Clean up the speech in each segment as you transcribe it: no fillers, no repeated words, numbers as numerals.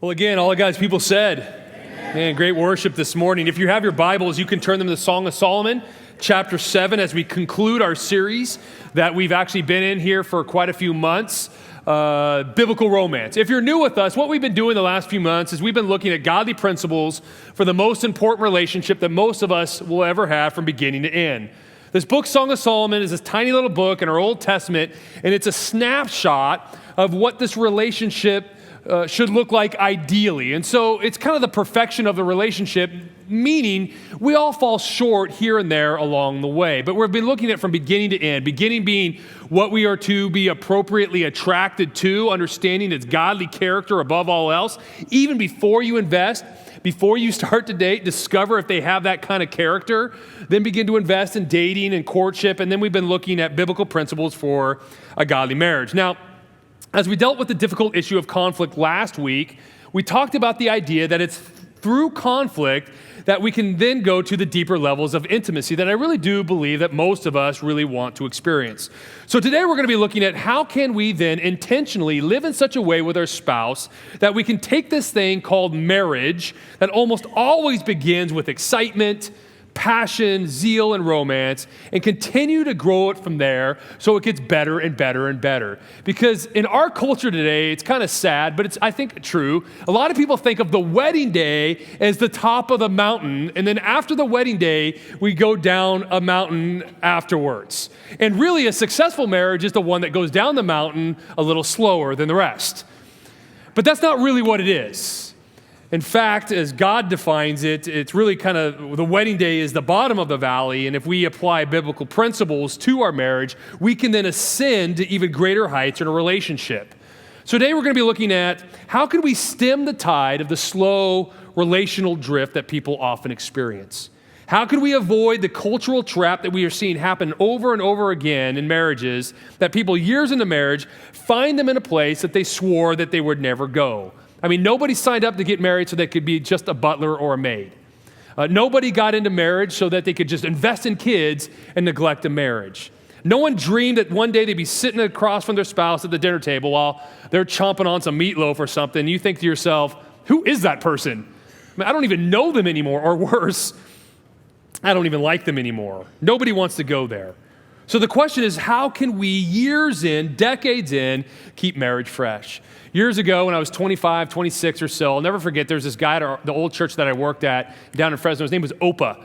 Well, again, all the God's people said, man, great worship this morning. If you have your Bibles, you can turn them to the Song of Solomon, chapter 7, as we conclude our series that we've actually been in here for quite a few months, biblical romance. If you're new with us, what we've been doing the last few months is we've been looking at godly principles for the most important relationship that most of us will ever have from beginning to end. This book, Song of Solomon, is this tiny little book in our Old Testament, and it's a snapshot of what this relationship should look like ideally. And so it's kind of the perfection of the relationship, meaning we all fall short here and there along the way. But we've been looking at it from beginning to end, beginning being what we are to be appropriately attracted to, understanding its godly character above all else. Even before you invest, before you start to date, discover if they have that kind of character, then begin to invest in dating and courtship. And then we've been looking at biblical principles for a godly marriage. Now, as we dealt with the difficult issue of conflict last week, we talked about the idea that it's through conflict that we can then go to the deeper levels of intimacy that I really do believe that most of us really want to experience. So today we're going to be looking at how can we then intentionally live in such a way with our spouse that we can take this thing called marriage that almost always begins with excitement, passion, zeal, and romance, and continue to grow it from there so it gets better and better and better. Because in our culture today, it's kind of sad, but it's, I think, true. A lot of people think of the wedding day as the top of the mountain, and then after the wedding day, we go down a mountain afterwards. And really, a successful marriage is the one that goes down the mountain a little slower than the rest. But that's not really what it is. In fact, as God defines it, it's really kind of the wedding day is the bottom of the valley, and if we apply biblical principles to our marriage, we can then ascend to even greater heights in a relationship. So today we're going to be looking at how can we stem the tide of the slow relational drift that people often experience. How can we avoid the cultural trap that we are seeing happen over and over again in marriages, that people years into marriage find them in a place that they swore that they would never go. I mean, nobody signed up to get married so they could be just a butler or a maid. Nobody got into marriage so that they could just invest in kids and neglect a marriage. No one dreamed that one day they'd be sitting across from their spouse at the dinner table while they're chomping on some meatloaf or something. You think to yourself, who is that person? I mean, I don't even know them anymore, or worse, I don't even like them anymore. Nobody wants to go there. So the question is, how can we, years in, decades in, keep marriage fresh? Years ago, when I was 25, 26 or so, I'll never forget, there's this guy at the old church that I worked at down in Fresno. His name was Opa,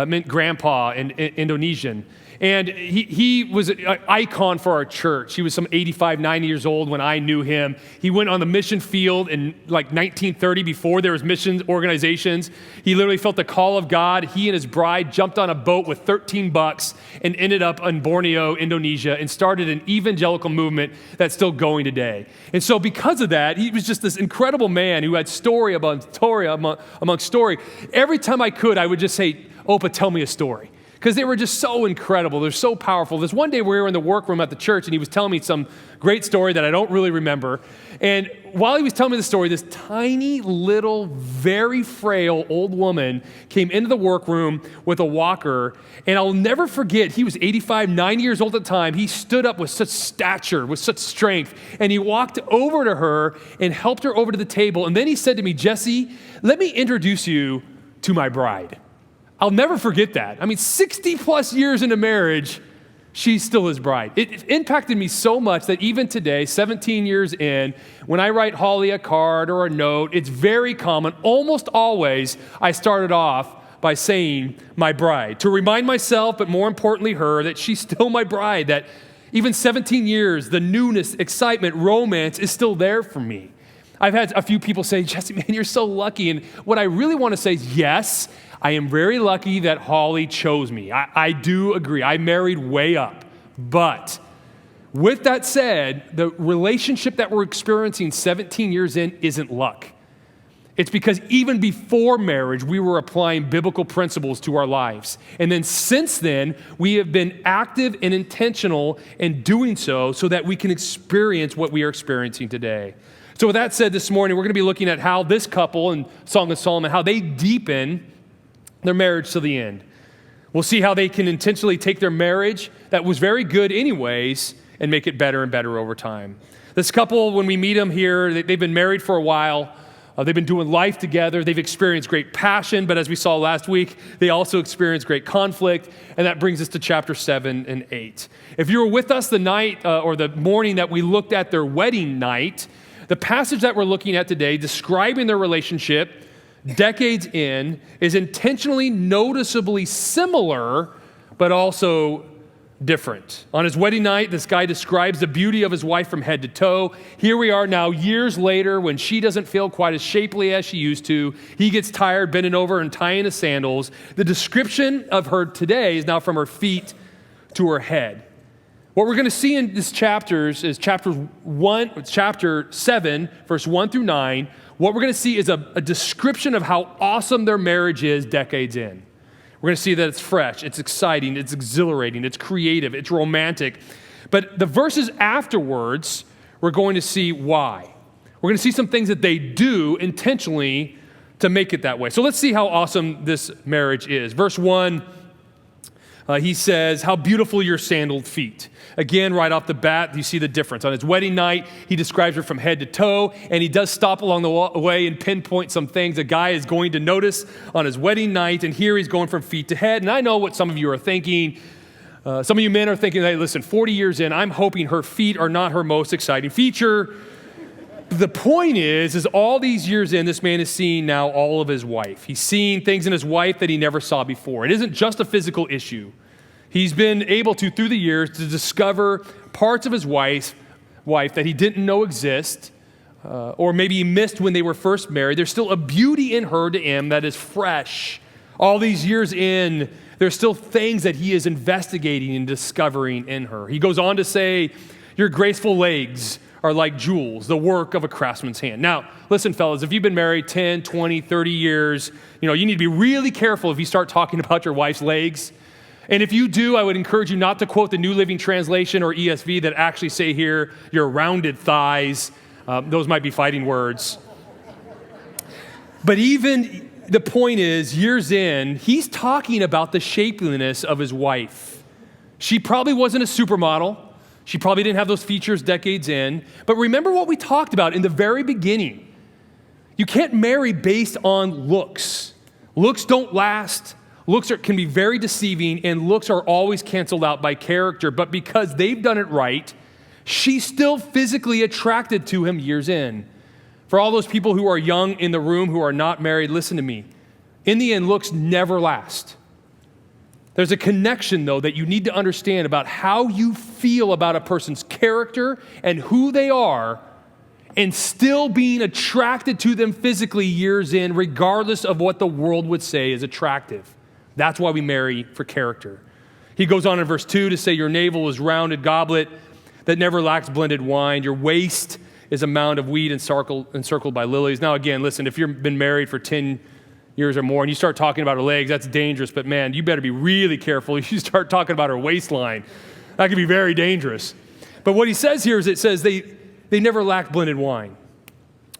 meant grandpa in Indonesian. And he was an icon for our church. He was some 85, 90 years old when I knew him. He went on the mission field in like 1930 before there was mission organizations. He literally felt the call of God. He and his bride jumped on a boat with $13 and ended up in Borneo, Indonesia, and started an evangelical movement that's still going today. And so because of that, he was just this incredible man who had story among story. Every time I could, I would just say, Opa, tell me a story. Because they were just so incredible. They're so powerful. This one day we were in the workroom at the church and he was telling me some great story that I don't really remember. And while he was telling me the story, this tiny little, very frail old woman came into the workroom with a walker. And I'll never forget, he was 85, 90 years old at the time. He stood up with such stature, with such strength. And he walked over to her and helped her over to the table. And then he said to me, Jesse, let me introduce you to my bride. I'll never forget that. I mean, 60 plus years into marriage, she's still his bride. It impacted me so much that even today, 17 years in, when I write Holly a card or a note, it's very common, almost always, I started off by saying my bride, to remind myself, but more importantly her, that she's still my bride, that even 17 years, the newness, excitement, romance is still there for me. I've had a few people say, Jesse, man, you're so lucky. And what I really want to say is, yes, I am very lucky that Holly chose me. I do agree. I married way up. But with that said, the relationship that we're experiencing 17 years in isn't luck. It's because even before marriage, we were applying biblical principles to our lives. And then since then, we have been active and intentional in doing so that we can experience what we are experiencing today. So with that said, this morning, we're going to be looking at how this couple in Song of Solomon, how they deepen their marriage to the end. We'll see how they can intentionally take their marriage that was very good anyways and make it better and better over time. This couple, when we meet them here, they've been married for a while. They've been doing life together. They've experienced great passion, but as we saw last week, they also experienced great conflict. And that brings us to chapter 7 and 8. If you were with us the night or the morning that we looked at their wedding night, the passage that we're looking at today, describing their relationship decades in, is intentionally noticeably similar, but also different. On his wedding night, this guy describes the beauty of his wife from head to toe. Here we are now, years later, when she doesn't feel quite as shapely as she used to. He gets tired, bending over and tying his sandals. The description of her today is now from her feet to her head. What we're going to see in this chapters is chapter 7, verse 1 through 9. What we're going to see is a description of how awesome their marriage is decades in. We're going to see that it's fresh, it's exciting, it's exhilarating, it's creative, it's romantic. But the verses afterwards, we're going to see why. We're going to see some things that they do intentionally to make it that way. So let's see how awesome this marriage is. Verse 1, he says, "How beautiful your sandaled feet." Again, right off the bat, you see the difference. On his wedding night, he describes her from head to toe, and he does stop along the way and pinpoint some things a guy is going to notice on his wedding night, and here he's going from feet to head. And I know what some of you are thinking. Some of you men are thinking, hey, listen, 40 years in, I'm hoping her feet are not her most exciting feature. The point is all these years in, this man is seeing now all of his wife. He's seeing things in his wife that he never saw before. It isn't just a physical issue. He's been able to, through the years, to discover parts of his wife that he didn't know exist, or maybe he missed when they were first married. There's still a beauty in her to him that is fresh. All these years in, there's still things that he is investigating and discovering in her. He goes on to say, your graceful legs are like jewels, the work of a craftsman's hand. Now, listen, fellas, if you've been married 10, 20, 30 years, you need to be really careful if you start talking about your wife's legs. And if you do, I would encourage you not to quote the New Living Translation or ESV that actually say here, your rounded thighs. Those might be fighting words. But even the point is, years in, he's talking about the shapeliness of his wife. She probably wasn't a supermodel. She probably didn't have those features decades in. But remember what we talked about in the very beginning. You can't marry based on looks. Looks don't last. Looks can be very deceiving, and looks are always canceled out by character. But because they've done it right, she's still physically attracted to him years in. For all those people who are young in the room who are not married, listen to me. In the end, looks never last. There's a connection, though, that you need to understand about how you feel about a person's character and who they are, and still being attracted to them physically years in, regardless of what the world would say is attractive. That's why we marry for character. He goes on in verse 2 to say, your navel is rounded goblet that never lacks blended wine. Your waist is a mound of wheat encircled by lilies. Now again, listen, if you've been married for 10 years or more and you start talking about her legs, that's dangerous. But man, you better be really careful if you start talking about her waistline. That could be very dangerous. But what he says here is it says they never lack blended wine.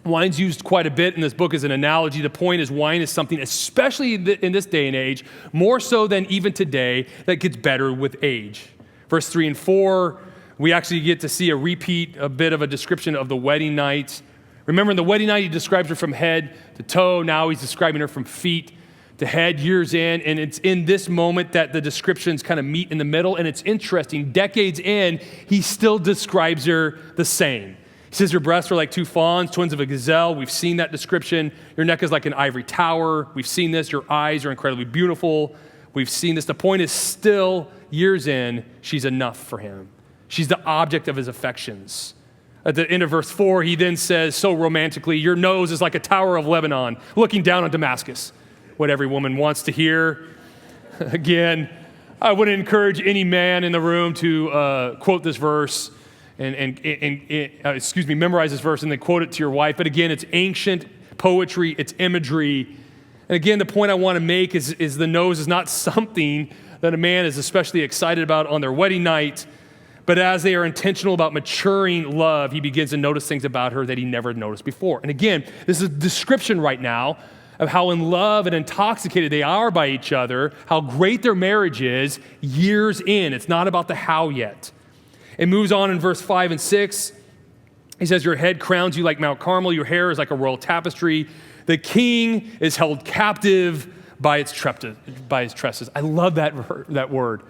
Wine's used quite a bit in this book as an analogy. The point is wine is something, especially in this day and age, more so than even today, that gets better with age. Verse 3 and 4, we actually get to see a bit of a description of the wedding night. Remember, in the wedding night, he describes her from head to toe. Now he's describing her from feet to head, years in. And it's in this moment that the descriptions kind of meet in the middle. And it's interesting. Decades in, he still describes her the same. He says your breasts are like two fawns, twins of a gazelle. We've seen that description. Your neck is like an ivory tower. We've seen this. Your eyes are incredibly beautiful. We've seen this. The point is still, years in, she's enough for him. She's the object of his affections. At the end of verse 4, he then says so romantically, your nose is like a tower of Lebanon, looking down on Damascus. What every woman wants to hear. Again, I wouldn't encourage any man in the room to quote this verse memorize this verse and then quote it to your wife. But again, it's ancient poetry, it's imagery. And again, the point I want to make is the nose is not something that a man is especially excited about on their wedding night. But as they are intentional about maturing love, he begins to notice things about her that he never noticed before. And again, this is a description right now of how in love and intoxicated they are by each other, how great their marriage is years in. It's not about the how yet. It moves on in verse 5 and 6. He says, your head crowns you like Mount Carmel. Your hair is like a royal tapestry. The king is held captive by his tresses. I love that word.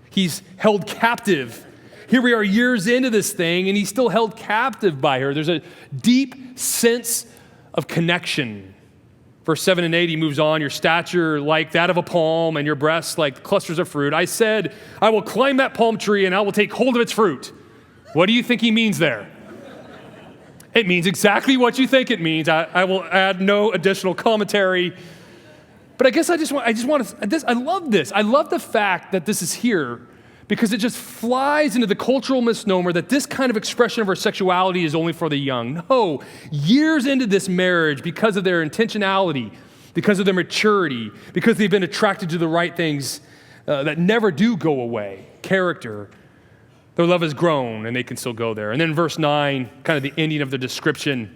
He's held captive. Here we are years into this thing, and he's still held captive by her. There's a deep sense of connection. Verse 7 and 8, he moves on. Your stature like that of a palm, and your breasts like clusters of fruit. I said, I will climb that palm tree, and I will take hold of its fruit. What do you think he means there? It means exactly what you think it means. I will add no additional commentary. But I guess I love this. I love the fact that this is here because it just flies into the cultural misnomer that this kind of expression of our sexuality is only for the young. No, years into this marriage, because of their intentionality, because of their maturity, because they've been attracted to the right things that never do go away, character, their love has grown, and they can still go there. And then verse 9, kind of the ending of the description.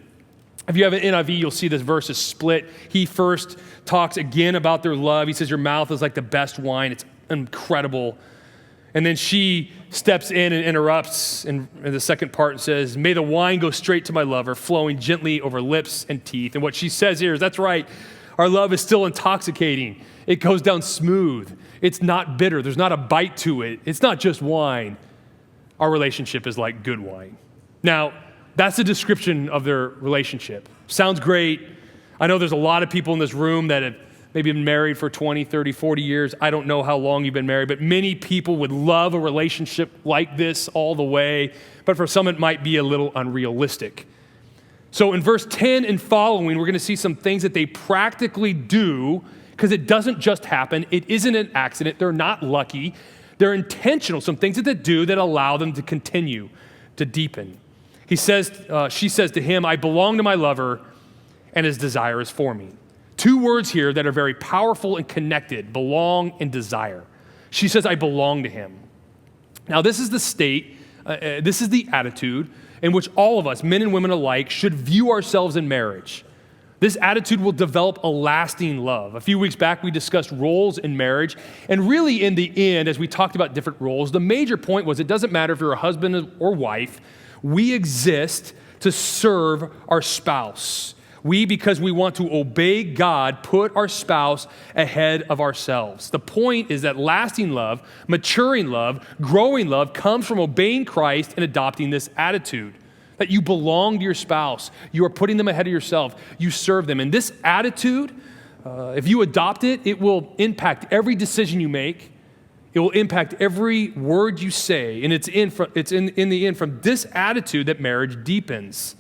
If you have an NIV, you'll see this verse is split. He first talks again about their love. He says, your mouth is like the best wine. It's incredible. And then she steps in and interrupts in the second part and says, may the wine go straight to my lover, flowing gently over lips and teeth. And what she says here is, that's right, our love is still intoxicating. It goes down smooth. It's not bitter. There's not a bite to it. It's not just wine. Our relationship is like good wine. Now, that's a description of their relationship. Sounds great. I know there's a lot of people in this room that have maybe been married for 20, 30, 40 years. I don't know how long you've been married, but many people would love a relationship like this all the way. But for some, it might be a little unrealistic. So in verse 10 and following, we're going to see some things that they practically do, because it doesn't just happen. It isn't an accident. They're not lucky. They're intentional, some things that they do that allow them to continue to deepen. She says to him, I belong to my lover, and his desire is for me. Two words here that are very powerful and connected, belong and desire. She says, I belong to him. Now, this is the state, this is the attitude in which all of us, men and women alike, should view ourselves in marriage. This attitude will develop a lasting love. A few weeks back, we discussed roles in marriage. And really, in the end, as we talked about different roles, the major point was it doesn't matter if you're a husband or wife, we exist to serve our spouse. We, because we want to obey God, put our spouse ahead of ourselves. The point is that lasting love, maturing love, growing love comes from obeying Christ and adopting this attitude. That you belong to your spouse. You are putting them ahead of yourself. You serve them. And this attitude, if you adopt it, it will impact every decision you make. It will impact every word you say. And it's in the end from this attitude that marriage deepens.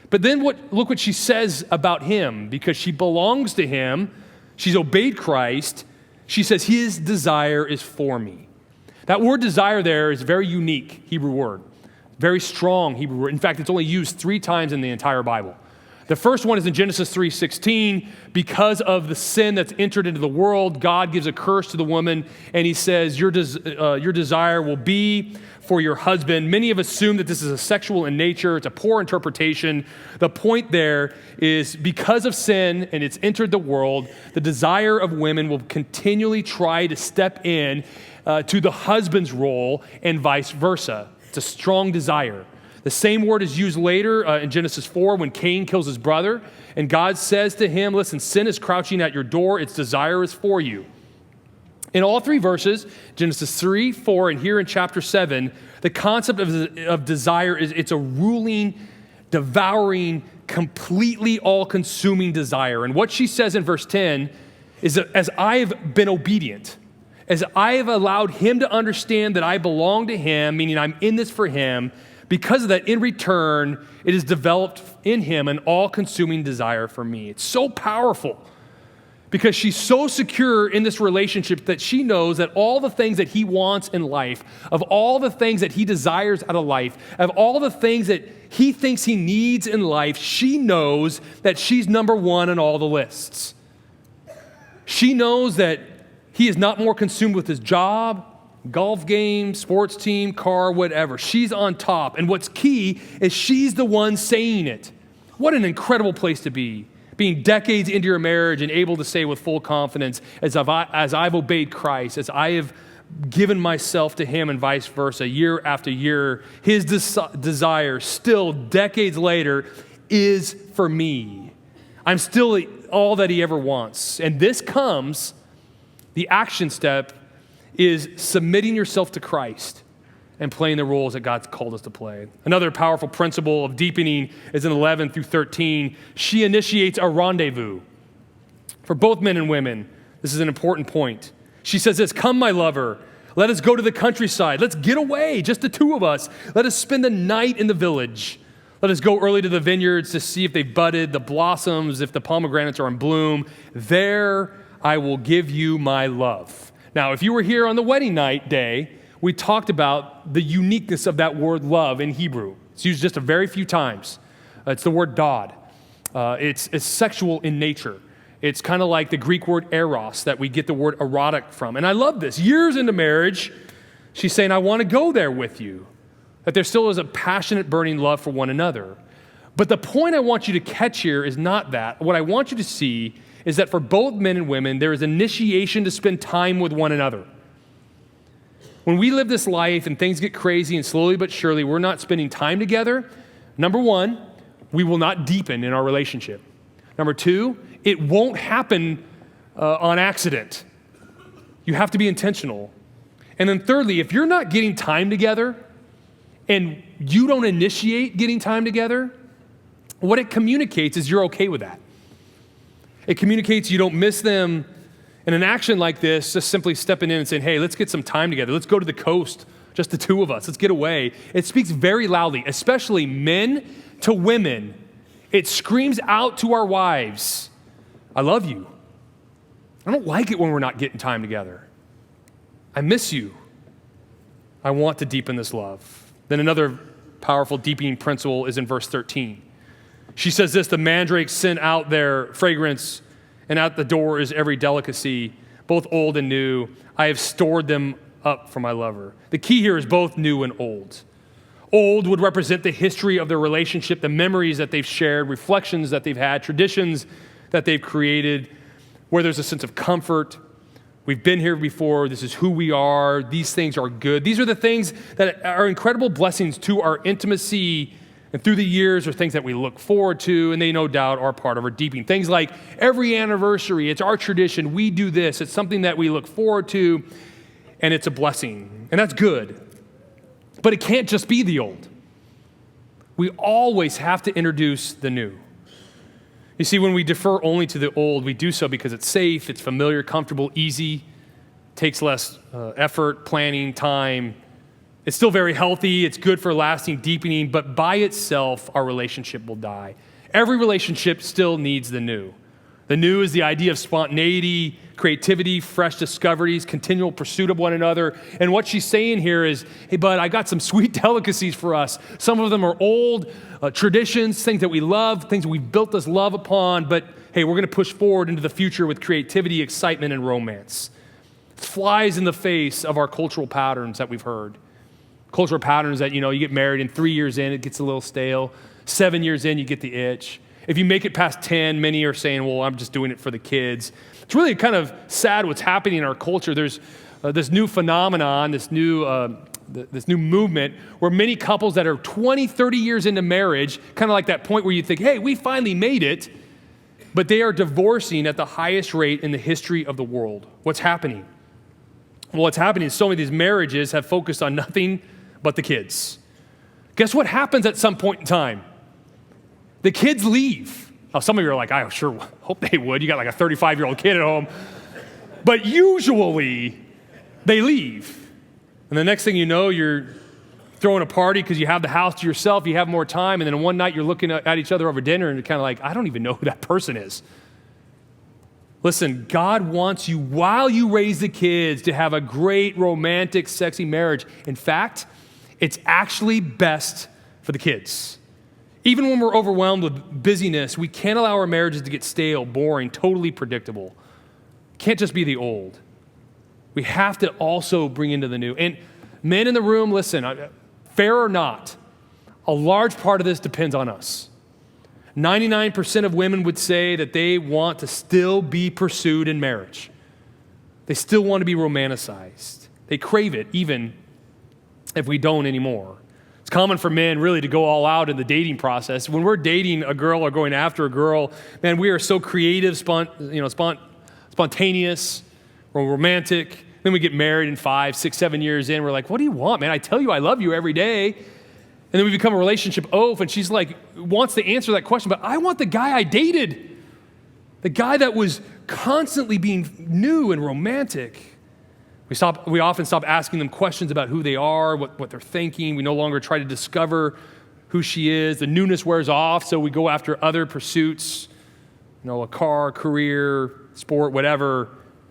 But then look what she says about him. Because she belongs to him, she's obeyed Christ. She says, his desire is for me. That word desire there is a very unique Hebrew word. Very strong Hebrew word. In fact, it's only used 3 times in the entire Bible. The first one is in Genesis 3:16. Because of the sin that's entered into the world, God gives a curse to the woman, and he says, your desire will be for your husband. Many have assumed that this is a sexual in nature. It's a poor interpretation. The point there is because of sin and it's entered the world, the desire of women will continually try to step in to the husband's role and vice versa. It's a strong desire. The same word is used later in Genesis 4 when Cain kills his brother. And God says to him, listen, sin is crouching at your door. Its desire is for you. In all 3 verses, Genesis 3, 4, and here in chapter 7, the concept of desire is it's a ruling, devouring, completely all-consuming desire. And what she says in verse 10 is that as I have been obedient, as I have allowed him to understand that I belong to him, meaning I'm in this for him, because of that, in return, it has developed in him an all-consuming desire for me. It's so powerful because she's so secure in this relationship that she knows that all the things that he wants in life, of all the things that he desires out of life, of all the things that he thinks he needs in life, she knows that she's number one on all the lists. She knows that he is not more consumed with his job, golf game, sports team, car, whatever. She's on top. And what's key is she's the one saying it. What an incredible place to be. Being decades into your marriage and able to say with full confidence, as I've obeyed Christ, as I have given myself to him and vice versa, year after year, his desire still decades later is for me. I'm still all that he ever wants. And this comes, the action step is submitting yourself to Christ and playing the roles that God's called us to play. Another powerful principle of deepening is in 11 through 13. She initiates a rendezvous. For both men and women, this is an important point. She says this, "Come, my lover, let us go to the countryside. Let's get away, just the two of us. Let us spend the night in the village. Let us go early to the vineyards to see if they've budded, the blossoms, if the pomegranates are in bloom. There I will give you my love." Now, if you were here on the wedding night day, we talked about the uniqueness of that word love in Hebrew. It's used just a very few times. It's the word dod. It's sexual in nature. It's kind of like the Greek word eros that we get the word erotic from. And I love this. Years into marriage, she's saying, I want to go there with you. That there still is a passionate, burning love for one another. But the point I want you to catch here is not that. What I want you to see is that for both men and women, there is initiation to spend time with one another. When we live this life and things get crazy and slowly but surely we're not spending time together, number one, we will not deepen in our relationship. Number two, it won't happen on accident. You have to be intentional. And then thirdly, if you're not getting time together and you don't initiate getting time together, what it communicates is you're okay with that. It communicates you don't miss them. And an action like this, just simply stepping in and saying, hey, let's get some time together. Let's go to the coast, just the two of us. Let's get away. It speaks very loudly, especially men to women. It screams out to our wives, I love you. I don't like it when we're not getting time together. I miss you. I want to deepen this love. Then another powerful deepening principle is in verse 13. She says this, the mandrakes send out their fragrance, and at the door is every delicacy, both old and new. I have stored them up for my lover. The key here is both new and old. Old would represent the history of their relationship, the memories that they've shared, reflections that they've had, traditions that they've created, where there's a sense of comfort. We've been here before. This is who we are. These things are good. These are the things that are incredible blessings to our intimacy, and through the years are things that we look forward to, and they no doubt are part of our deepening. Things like every anniversary, it's our tradition. We do this. It's something that we look forward to, and it's a blessing. And that's good. But it can't just be the old. We always have to introduce the new. You see, when we defer only to the old, we do so because it's safe, it's familiar, comfortable, easy, takes less effort, planning, time. It's still very healthy, it's good for lasting deepening, but by itself, our relationship will die. Every relationship still needs the new. The new is the idea of spontaneity, creativity, fresh discoveries, continual pursuit of one another. And what she's saying here is, hey, bud, I got some sweet delicacies for us. Some of them are old traditions, things that we love, things that we've built this love upon, but hey, we're going to push forward into the future with creativity, excitement, and romance. It flies in the face of our cultural patterns that we've heard. Cultural patterns that, you get married and 3 years in, it gets a little stale. 7 years in, you get the itch. If you make it past 10, many are saying, well, I'm just doing it for the kids. It's really kind of sad what's happening in our culture. There's this new phenomenon, this new movement where many couples that are 20, 30 years into marriage, kind of like that point where you think, hey, we finally made it, but they are divorcing at the highest rate in the history of the world. What's happening? Well, what's happening is so many of these marriages have focused on nothing but the kids. Guess what happens at some point in time? The kids leave. Now, some of you are like, I sure hope they would. You got like a 35-year-old kid at home. But usually, they leave. And the next thing you know, you're throwing a party because you have the house to yourself, you have more time, and then one night you're looking at each other over dinner and you're kind of like, I don't even know who that person is. Listen, God wants you, while you raise the kids, to have a great, romantic, sexy marriage. In fact, it's actually best for the kids. Even when we're overwhelmed with busyness, we can't allow our marriages to get stale, boring, totally predictable. It can't just be the old. We have to also bring into the new. And men in the room, listen, fair or not, a large part of this depends on us. 99% of women would say that they want to still be pursued in marriage. They still want to be romanticized. They crave it even if we don't anymore. It's common for men really to go all out in the dating process. When we're dating a girl or going after a girl, man, we are so creative, spontaneous, we're romantic. Then we get married in 5, 6, 7 years in. We're like, what do you want, man? I tell you I love you every day. And then we become a relationship oaf, and she's like, wants to answer that question, but I want the guy I dated. The guy that was constantly being new and romantic. We often stop asking them questions about who they are, what they're thinking. We no longer try to discover who she is. The newness wears off, so we go after other pursuits, a car, career, sport, whatever.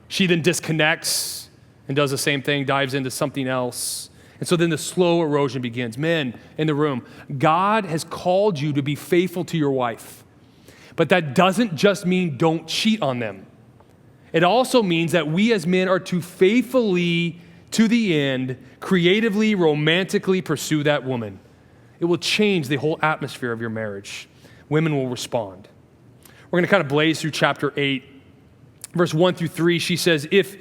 She then disconnects and does the same thing, dives into something else. And so then the slow erosion begins. Men in the room, God has called you to be faithful to your wife, but that doesn't just mean don't cheat on them. It also means that we as men are to faithfully, to the end, creatively, romantically pursue that woman. It will change the whole atmosphere of your marriage. Women will respond. We're going to kind of blaze through chapter 8, verse 1 through 3. She says, if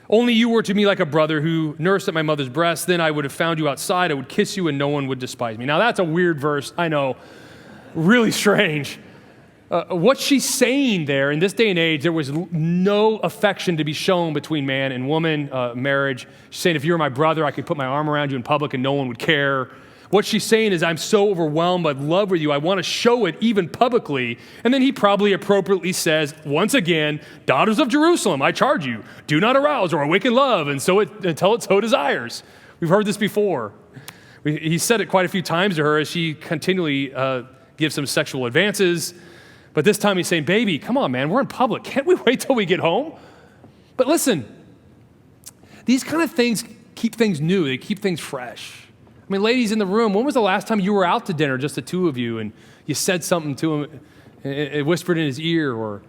only you were to me like a brother who nursed at my mother's breast, then I would have found you outside. I would kiss you and no one would despise me. Now that's a weird verse, I know, really strange. What she's saying there, in this day and age, there was no affection to be shown between man and woman, marriage. She's saying, if you were my brother, I could put my arm around you in public and no one would care. What she's saying is, I'm so overwhelmed by love with you, I want to show it even publicly. And then he probably appropriately says, once again, daughters of Jerusalem, I charge you, do not arouse or awaken love until it so desires. We've heard this before. He said it quite a few times to her as she continually gives some sexual advances. But this time he's saying, baby, come on, man, we're in public. Can't we wait till we get home? But listen, these kind of things keep things new. They keep things fresh. I mean, ladies in the room, when was the last time you were out to dinner, just the two of you, and you said something to him, and whispered in his ear, or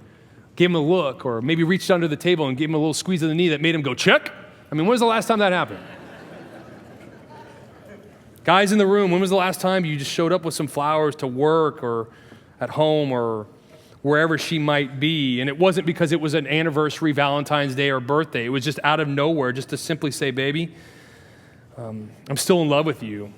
gave him a look, or maybe reached under the table and gave him a little squeeze of the knee that made him go, check? I mean, when was the last time that happened? Guys in the room, when was the last time you just showed up with some flowers to work or at home or wherever she might be? And it wasn't because it was an anniversary, Valentine's Day, or birthday. It was just out of nowhere, just to simply say, baby, I'm still in love with you.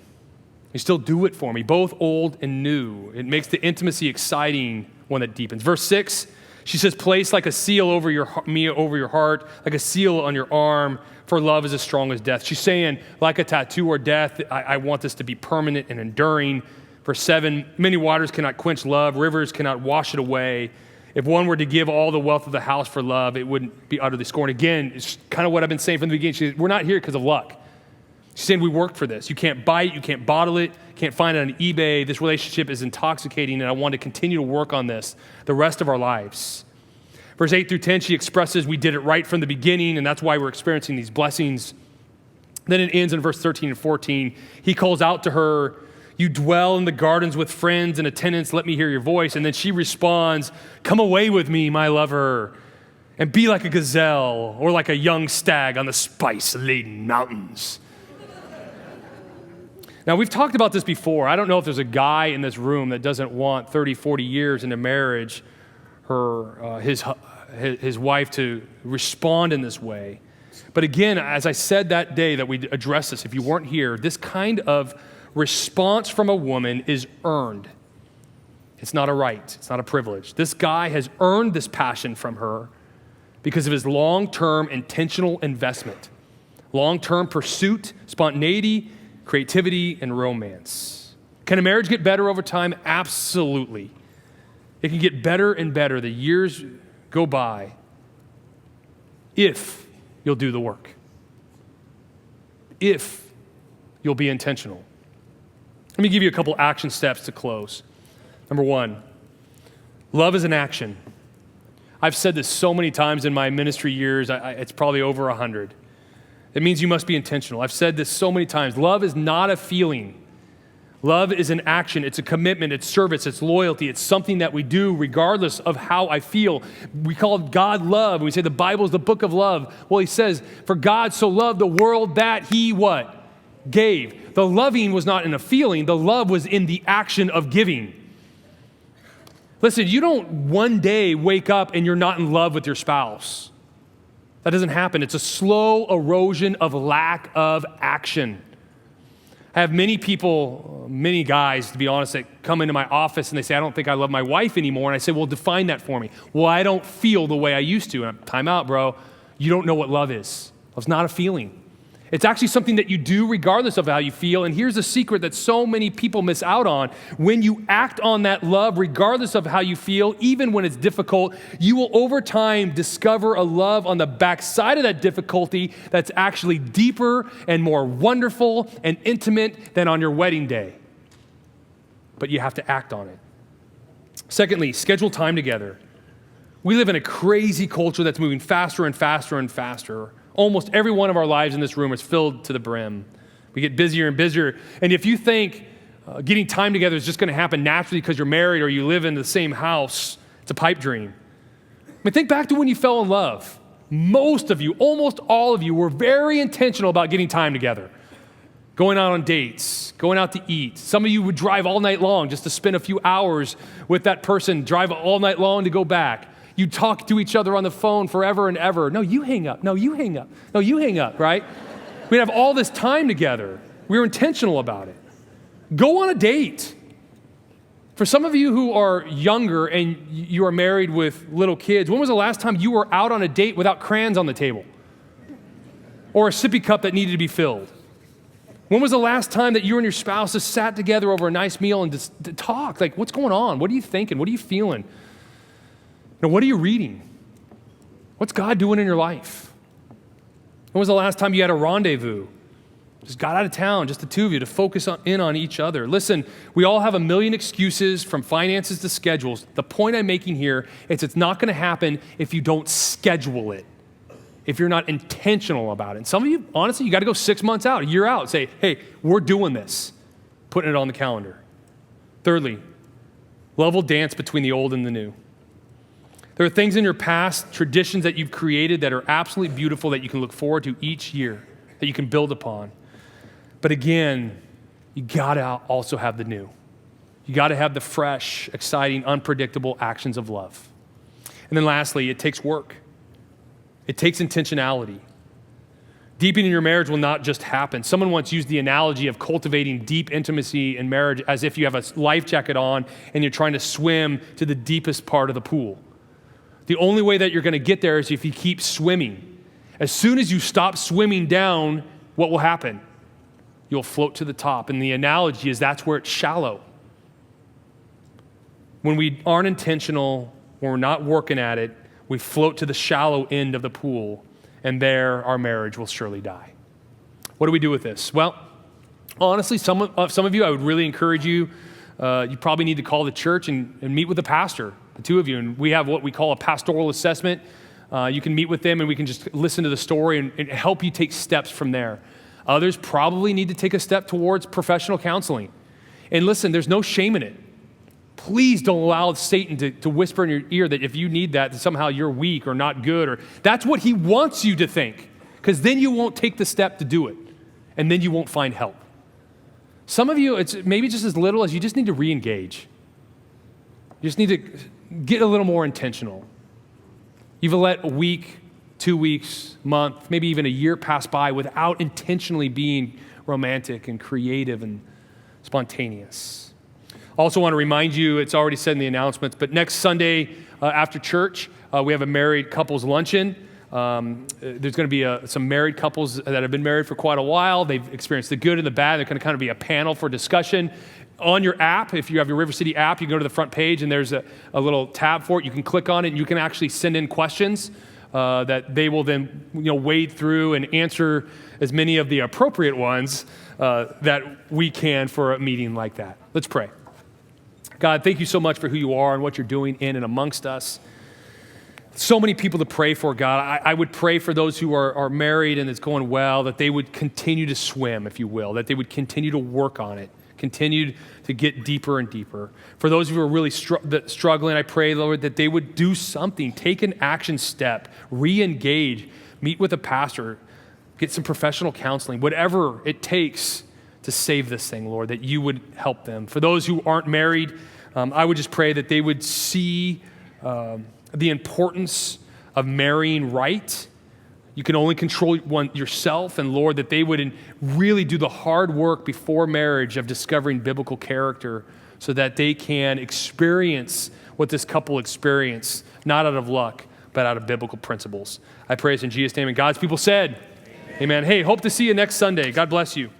You still do it for me, both old and new. It makes the intimacy exciting, one that deepens. Verse 6, she says, place like a seal over your heart, like a seal on your arm, for love is as strong as death. She's saying, like a tattoo or death, I want this to be permanent and enduring. Verse 7, many waters cannot quench love, rivers cannot wash it away. If one were to give all the wealth of the house for love, it wouldn't be utterly scorned. Again, it's kind of what I've been saying from the beginning. She says, we're not here because of luck. She's saying we worked for this. You can't buy it, you can't bottle it, can't find it on eBay. This relationship is intoxicating, and I want to continue to work on this the rest of our lives. Verse 8 through 10, she expresses we did it right from the beginning, and that's why we're experiencing these blessings. Then it ends in verse 13 and 14. He calls out to her, you dwell in the gardens with friends and attendants, let me hear your voice. And then she responds, come away with me, my lover, and be like a gazelle or like a young stag on the spice-laden mountains. Now, we've talked about this before. I don't know if there's a guy in this room that doesn't want 30, 40 years into marriage, his wife to respond in this way. But again, as I said that day that we addressed this, if you weren't here, this kind of response from a woman is earned. It's not a right. It's not a privilege. This guy has earned this passion from her because of his long-term intentional investment, long-term pursuit, spontaneity, creativity, and romance. Can a marriage get better over time? Absolutely. It can get better and better. The years go by if you'll do the work, if you'll be intentional. Let me give you a couple action steps to close. Number one, love is an action. I've said this so many times in my ministry years, it's probably over 100. It means you must be intentional. I've said this so many times. Love is not a feeling. Love is an action. It's a commitment. It's service. It's loyalty. It's something that we do regardless of how I feel. We call God love. We say the Bible is the book of love. Well, he says, for God so loved the world that he what? Gave. The loving was not in a feeling. The love was in the action of giving. Listen, you don't one day wake up and you're not in love with your spouse. That doesn't happen. It's a slow erosion of lack of action. I have many people, many guys, to be honest, that come into my office and they say, I don't think I love my wife anymore. And I say, well, define that for me. Well, I don't feel the way I used to. And time out, bro. You don't know what love is. Love's not a feeling. It's actually something that you do regardless of how you feel. And here's a secret that so many people miss out on. When you act on that love, regardless of how you feel, even when it's difficult, you will over time discover a love on the backside of that difficulty that's actually deeper and more wonderful and intimate than on your wedding day. But you have to act on it. Secondly, schedule time together. We live in a crazy culture that's moving faster and faster and faster. Almost every one of our lives in this room is filled to the brim. We get busier and busier. And if you think getting time together is just going to happen naturally because you're married or you live in the same house, it's a pipe dream. I mean, think back to when you fell in love. Most of you, almost all of you, were very intentional about getting time together. Going out on dates, going out to eat. Some of you would drive all night long just to spend a few hours with that person, drive all night long to go back. You talk to each other on the phone forever and ever. No, you hang up. No, you hang up. No, you hang up, right? We'd have all this time together. We were intentional about it. Go on a date. For some of you who are younger and you are married with little kids, when was the last time you were out on a date without crayons on the table? Or a sippy cup that needed to be filled? When was the last time that you and your spouse just sat together over a nice meal and just talked? Like, what's going on? What are you thinking? What are you feeling? Now, what are you reading? What's God doing in your life? When was the last time you had a rendezvous? Just got out of town, just the two of you, to focus in on each other. Listen, we all have a million excuses from finances to schedules. The point I'm making here is it's not going to happen if you don't schedule it, if you're not intentional about it. And some of you, honestly, you got to go 6 months out, a year out, say, hey, we're doing this, putting it on the calendar. Thirdly, love will dance between the old and the new. There are things in your past, traditions that you've created that are absolutely beautiful that you can look forward to each year, that you can build upon. But again, you gotta also have the new. You gotta have the fresh, exciting, unpredictable actions of love. And then lastly, it takes work. It takes intentionality. Deepening your marriage will not just happen. Someone once used the analogy of cultivating deep intimacy in marriage as if you have a life jacket on and you're trying to swim to the deepest part of the pool. The only way that you're going to get there is if you keep swimming. As soon as you stop swimming down, what will happen? You'll float to the top. And the analogy is that's where it's shallow. When we aren't intentional, when we're not working at it, we float to the shallow end of the pool, and there our marriage will surely die. What do we do with this? Well, honestly, some of you, I would really encourage you, you probably need to call the church and meet with the pastor. The two of you, and we have what we call a pastoral assessment. You can meet with them and we can just listen to the story and help you take steps from there. Others probably need to take a step towards professional counseling. And listen, there's no shame in it. Please don't allow Satan to whisper in your ear that if you need that somehow you're weak or not good, or that's what he wants you to think, because then you won't take the step to do it, and then you won't find help. Some of you, it's maybe just as little as you just need to re-engage. You just need to get a little more intentional. You've let a week, 2 weeks, month, maybe even a year pass by without intentionally being romantic and creative and spontaneous. Also want to remind you, it's already said in the announcements, but next Sunday after church, we have a married couples luncheon. There's going to be some married couples that have been married for quite a while. They've experienced the good and the bad. There's going to kind of be a panel for discussion. On your app, if you have your River City app, you go to the front page and there's a little tab for it. You can click on it and you can actually send in questions that they will then wade through and answer as many of the appropriate ones that we can for a meeting like that. Let's pray. God, thank you so much for who you are and what you're doing in and amongst us. So many people to pray for, God. I would pray for those who are married and it's going well, that they would continue to swim, if you will, that they would continue to work on it, continue to get deeper and deeper. For those who are really struggling, I pray, Lord, that they would do something, take an action step, re-engage, meet with a pastor, get some professional counseling, whatever it takes to save this thing, Lord, that you would help them. For those who aren't married, I would just pray that they would see the importance of marrying right, You can only control yourself, and Lord, that they would really do the hard work before marriage of discovering biblical character so that they can experience what this couple experienced, not out of luck, but out of biblical principles. I pray this in Jesus' name, and God's people said, amen. Hey, hope to see you next Sunday. God bless you.